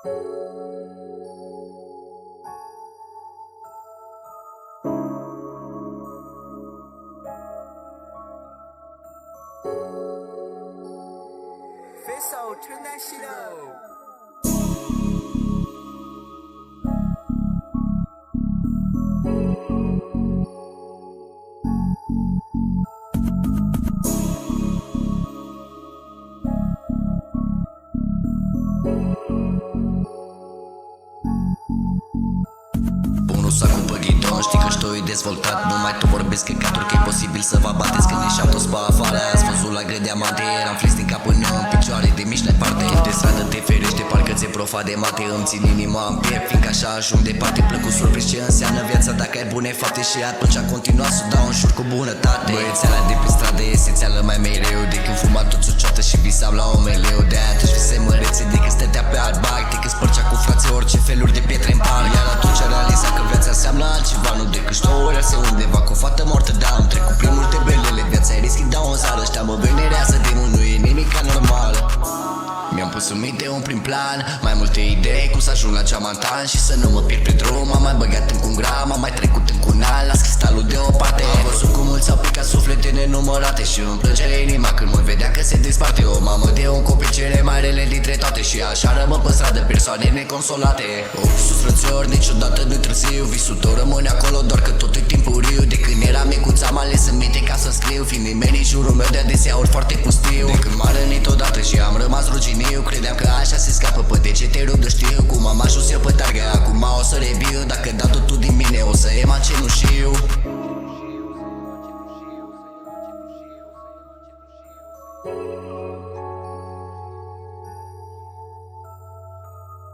分手真难洗喽。Bunul sac cu ghidon, știi că știu e dezvoltat. Numai tu vorbesc căcaturi că e posibil să vă abateți. Când ieșeam toți pe afară, ați văzut la greu diamante. Eram flix din cap până în picioare, de mici departe. De stradă te ferește, parcă ți-e profa de mate. Îmi țin inima în piept, fiindcă așa ajung departe. Plăcut surprins ce înseamnă viața dacă ai bune fapte. Și atunci am continuat să dau un șur cu bunătate. Băiețeala de pe stradă e esențială mai mereu. De când fumam toți o cioată și visam la un meleu. De-aia atunci vise mărețe, de când stătea pe alt bar. De când spărcea cu frații orice feluri de pietre în par. Iar atunci realiza că viața înseamnă altceva. Nu decât știu o reasă undeva cu o fată moartă. Da, am trecut prin multe belele. Viața e risc, dau în zară. Ăștia mă venerează, demon, nu e nimica normal. Mi-am pus în minte un prim plan, mai multe idei cum să ajung la geamantan. Și să nu mă pierd pe drum, am mai băgat în un gram. Am mai trecut în cunal, las cristalul de o parte. Am văzut cum mulți au picat suflete nenumărate. Și îmi plânge inima când mă vedea că se desparte. O mamă de un copil cele mai rele dintre toate. Și așa rămân pe stradă persoane neconsolate. Sus frățiori, niciodată nu târziu. Visul tău rămâne acolo, doar că tot e timpuriu. De când eram micuț am ales în minte ca să scriu. Fiind nimeni în jurul meu de adesea ori foarte pustiu. De când m-a rănit odată și am rămas ruginiu. Credeam că așa se scapă pe degete, rup de știu. Cum am ajuns eu pe targă, acum o să reviu. Dacă dau totul din mine, o să iei cenușiu. Thank you.